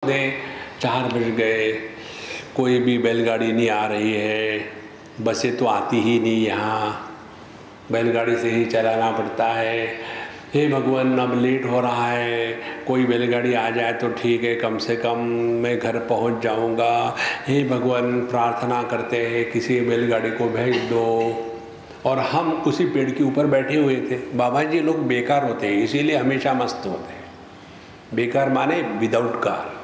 4 बज गए, कोई भी बैलगाड़ी नहीं आ रही है, बसें तो आती ही नहीं, यहाँ बैलगाड़ी से ही चलाना पड़ता है। हे भगवान, अब लेट हो रहा है, कोई बैलगाड़ी आ जाए तो ठीक है, कम से कम मैं घर पहुंच जाऊंगा। हे भगवान, प्रार्थना करते हैं किसी बैलगाड़ी को भेज दो। और हम उसी पेड़ के ऊपर बैठे हुए थे। बाबा जी लोग बेकार होते हैं, इसीलिए हमेशा मस्त होते हैं। बेकार माने विदाउट कार,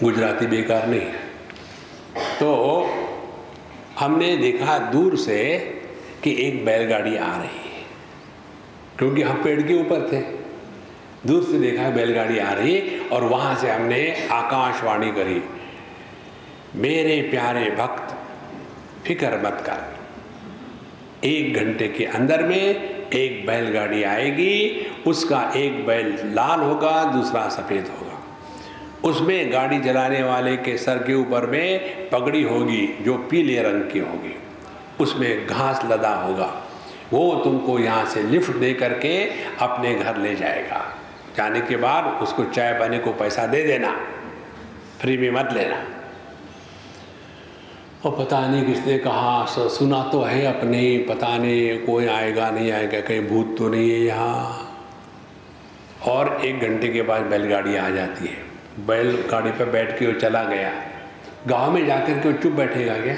गुजराती बेकार नहीं है। तो हमने देखा दूर से कि एक बैलगाड़ी आ रही है, क्योंकि हम पेड़ के ऊपर थे। दूर से देखा बैलगाड़ी आ रही और वहाँ से हमने आकाशवाणी करी, मेरे प्यारे भक्त फिक्र मत कर, 1 घंटे के अंदर में एक बैलगाड़ी आएगी, उसका एक बैल लाल होगा, दूसरा सफ़ेद होगा। उसमें गाड़ी चलाने वाले के सर के ऊपर में पगड़ी होगी जो पीले रंग की होगी, उसमें घास लदा होगा। वो तुमको यहाँ से लिफ्ट दे करके अपने घर ले जाएगा। जाने के बाद उसको चाय पानी को पैसा दे देना, फ्री में मत लेना। और पता नहीं किसने कहा, सुना तो है अपने ही, पता नहीं कोई आएगा नहीं आएगा, कहीं भूत तो नहीं है यहाँ। और 1 घंटे के बाद बैलगाड़ी आ जाती है। बैलगाड़ी पर बैठ के वो चला गया। गांव में जाकर के वो चुप बैठेगा क्या?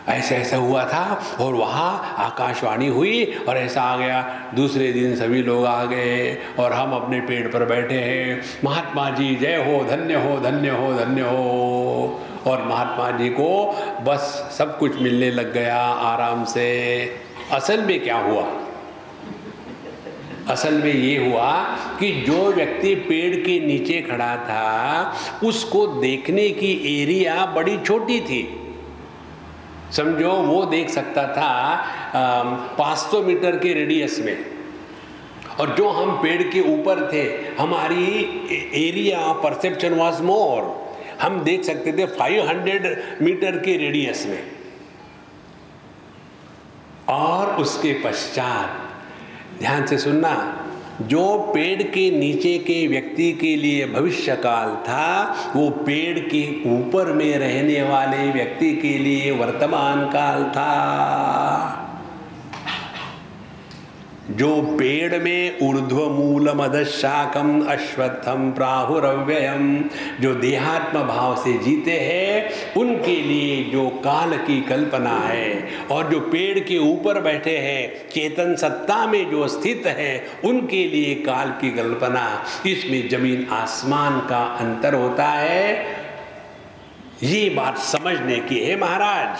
ऐसा ऐसा हुआ था और वहाँ आकाशवाणी हुई और ऐसा आ गया। दूसरे दिन सभी लोग आ गए और हम अपने पेड़ पर बैठे हैं। महात्मा जी जय हो, धन्य हो, धन्य हो, धन्य हो। और महात्मा जी को बस सब कुछ मिलने लग गया आराम से। असल में क्या हुआ? असल में ये हुआ कि जो व्यक्ति पेड़ के नीचे खड़ा था उसको देखने की एरिया बड़ी छोटी थी। समझो वो देख सकता था 500 मीटर के रेडियस में, और जो हम पेड़ के ऊपर थे हमारी एरिया परसेप्शन वाज मोर, हम देख सकते थे 500 मीटर के रेडियस में। और उसके पश्चात ध्यान से सुनना, जो पेड़ के नीचे के व्यक्ति के लिए भविष्य काल था वो पेड़ के ऊपर में रहने वाले व्यक्ति के लिए वर्तमान काल था। जो पेड़ में ऊर्ध्वमूलम अधशाखम अश्वत्थम प्राहुरव्ययम, जो देहात्म भाव से जीते हैं उनके लिए जो काल की कल्पना है, और जो पेड़ के ऊपर बैठे हैं चेतन सत्ता में जो स्थित है उनके लिए काल की कल्पना। इसमें जमीन आसमान का अंतर होता है। ये बात समझने की है महाराज।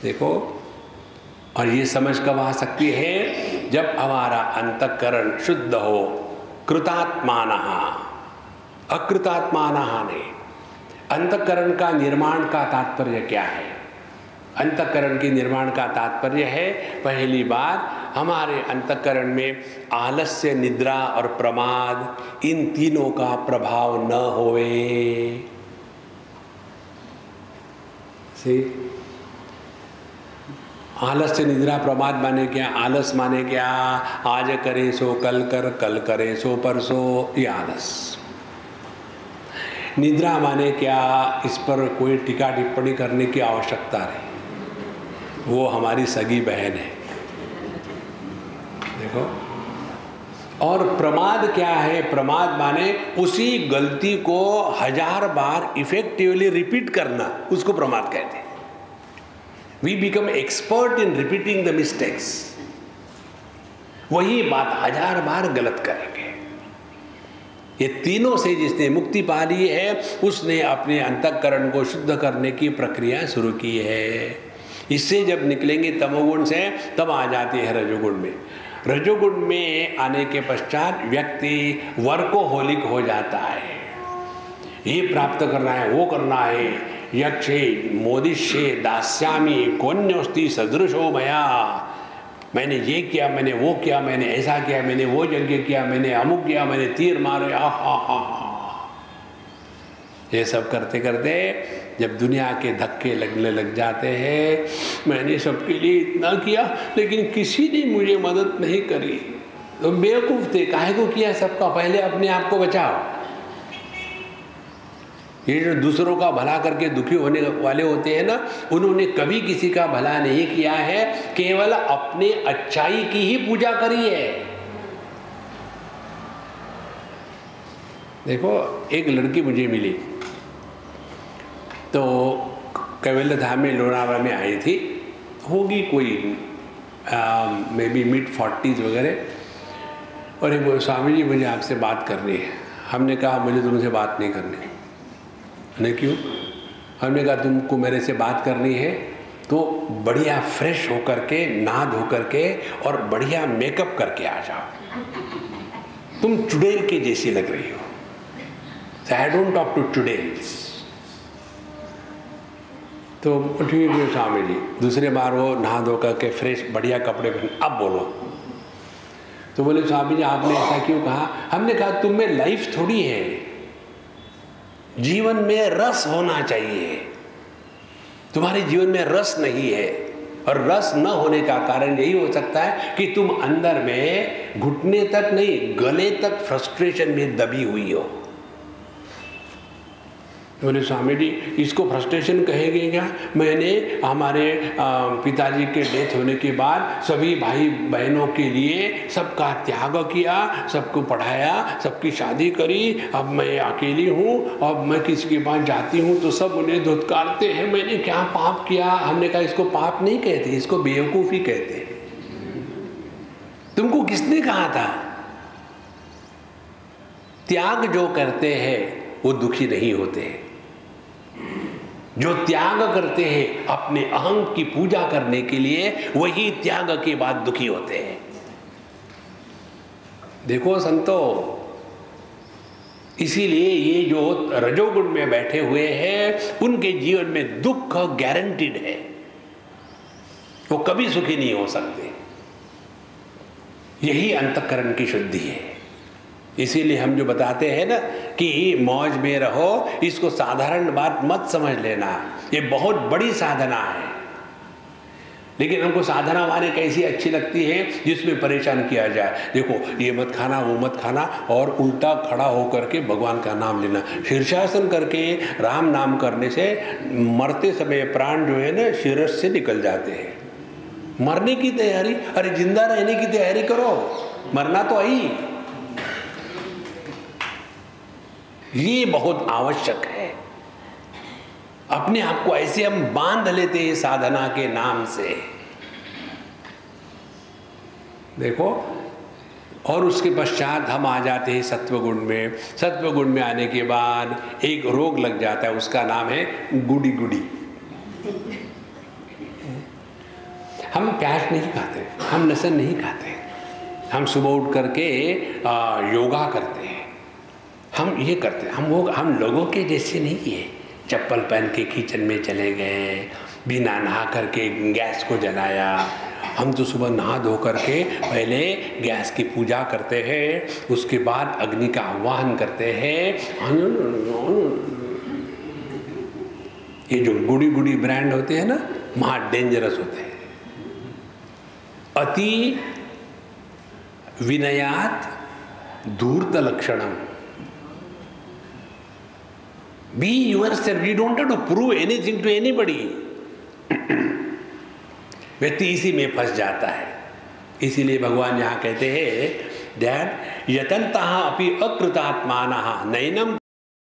देखो, और ये समझ कब आ सकती है? जब हमारा अंतःकरण शुद्ध हो। कृतात्मानः अकृतात्मानः नहीं। अंतःकरण का निर्माण का तात्पर्य क्या है? अंतःकरण के निर्माण का तात्पर्य है, पहली बात, हमारे अंतःकरण में आलस्य, निद्रा और प्रमाद, इन तीनों का प्रभाव न होवे। आलस्य, निद्रा, प्रमाद माने क्या? आलस माने क्या? आज करे सो कल कर, कल करे सो परसों, ये आलस। निद्रा माने क्या? इस पर कोई टीका टिप्पणी करने की आवश्यकता नहीं, वो हमारी सगी बहन है। देखो, और प्रमाद क्या है? प्रमाद माने उसी गलती को 1000 बार इफेक्टिवली रिपीट करना, उसको प्रमाद कहते हैं। We become expert in repeating the mistakes. वही बात 1000 बार गलत करेंगे। ये तीनों से जिसने मुक्ति पा ली है उसने अपने अंतःकरण को शुद्ध करने की प्रक्रिया शुरू की है। इससे जब निकलेंगे तमोगुण से तब आ जाती है रजोगुण में। रजोगुण में आने के पश्चात व्यक्ति वर्कोहोलिक हो जाता है। ये प्राप्त करना है, वो करना है। यक्षे मोदिष्ये दास्यामि कोन्योस्ति सदृशो मया, मैंने ये किया, मैंने वो किया, मैंने ऐसा किया, मैंने वो यज्ञ किया, मैंने अमुक किया, मैंने तीर मारे, ये सब करते करते जब दुनिया के धक्के लगने लग जाते हैं, मैंने सबके लिए इतना किया लेकिन किसी ने मुझे मदद नहीं करी, तो बेवकूफ थे, काहे को किया सबका, पहले अपने आप को बचाओ। ये जो दूसरों का भला करके दुखी होने वाले होते हैं ना, उन्होंने कभी किसी का भला नहीं किया है, केवल अपने अच्छाई की ही पूजा करी है। देखो, एक लड़की मुझे मिली, तो कैवल्य धाम में लोनावला में आई थी, होगी कोई मे बी मिड 40s वगैरह। और ये स्वामी जी मुझे आपसे बात करनी है। हमने कहा मुझे तुमसे बात नहीं करनी। नहीं, क्यों? हमने कहा तुमको मेरे से बात करनी है तो बढ़िया फ्रेश होकर के, नहा धो करके और बढ़िया मेकअप करके आ जाओ, तुम चुड़ैल के जैसी लग रही हो। I don't talk to चुड़ैल्स। तो ठीक है स्वामी जी। दूसरे बार वो नहा धो करके फ्रेश बढ़िया कपड़े पहन, अब बोलो। तो बोले स्वामी जी आपने ऐसा क्यों कहा? हमने कहा तुम में लाइफ थोड़ी है, जीवन में रस होना चाहिए। तुम्हारे जीवन में रस नहीं है, और रस न होने का कारण यही हो सकता है कि तुम अंदर में घुटने तक नहीं, गले तक फ्रस्ट्रेशन में दबी हुई हो। बोले स्वामी जी इसको फ्रस्ट्रेशन कहेंगे क्या? मैंने हमारे पिताजी के डेथ होने के बाद सभी भाई बहनों के लिए सबका त्याग किया, सबको पढ़ाया, सबकी शादी करी, अब मैं अकेली हूँ, अब मैं किसी के पास जाती हूँ तो सब उन्हें धुतकारते हैं, मैंने क्या पाप किया? हमने कहा इसको पाप नहीं कहते, इसको बेवकूफ़ी कहते। तुमको किसने कहा था? त्याग जो करते हैं वो दुखी नहीं होते। जो त्याग करते हैं अपने अहं की पूजा करने के लिए, वही त्याग के बाद दुखी होते हैं। देखो संतो, इसीलिए ये जो रजोगुण में बैठे हुए हैं उनके जीवन में दुख गारंटीड है, वो कभी सुखी नहीं हो सकते। यही अंतःकरण की शुद्धि है। इसीलिए हम जो बताते हैं ना कि मौज में रहो, इसको साधारण बात मत समझ लेना, ये बहुत बड़ी साधना है। लेकिन हमको साधना माने कैसी अच्छी लगती है जिसमें परेशान किया जाए। देखो ये मत खाना, वो मत खाना, और उल्टा खड़ा होकर के भगवान का नाम लेना, शीर्षासन करके राम नाम करने से मरते समय प्राण जो है ना शिरस से निकल जाते हैं। मरने की तैयारी, अरे जिंदा रहने की तैयारी करो, मरना तो आई। ये बहुत आवश्यक है। अपने आप को ऐसे हम बांध लेते हैं साधना के नाम से, देखो। और उसके पश्चात हम आ जाते हैं सत्वगुण में। सत्वगुण में आने के बाद एक रोग लग जाता है, उसका नाम है गुडी गुडी। हम प्याज नहीं खाते, हम लहसुन नहीं खाते, हम सुबह उठ करके योगा करते हैं, हम ये करते हैं। हम लोगों के जैसे नहीं है, चप्पल पहन के किचन में चले गए, बिना नहा करके गैस को जलाया। हम तो सुबह नहा धो करके पहले गैस की पूजा करते हैं, उसके बाद अग्नि का आह्वान करते हैं। ये जो गुड़ी गुड़ी ब्रांड होते हैं ना, महा डेंजरस होते हैं। अति विनयात धूर्त लक्षणम। Be yourself. You don't have to prove anything to anybody. व्यक्ति इसी में फंस जाता है। इसीलिए भगवान यहाँ कहते हैं दैट यतन्तः अपि अकृतात्मानः नैनम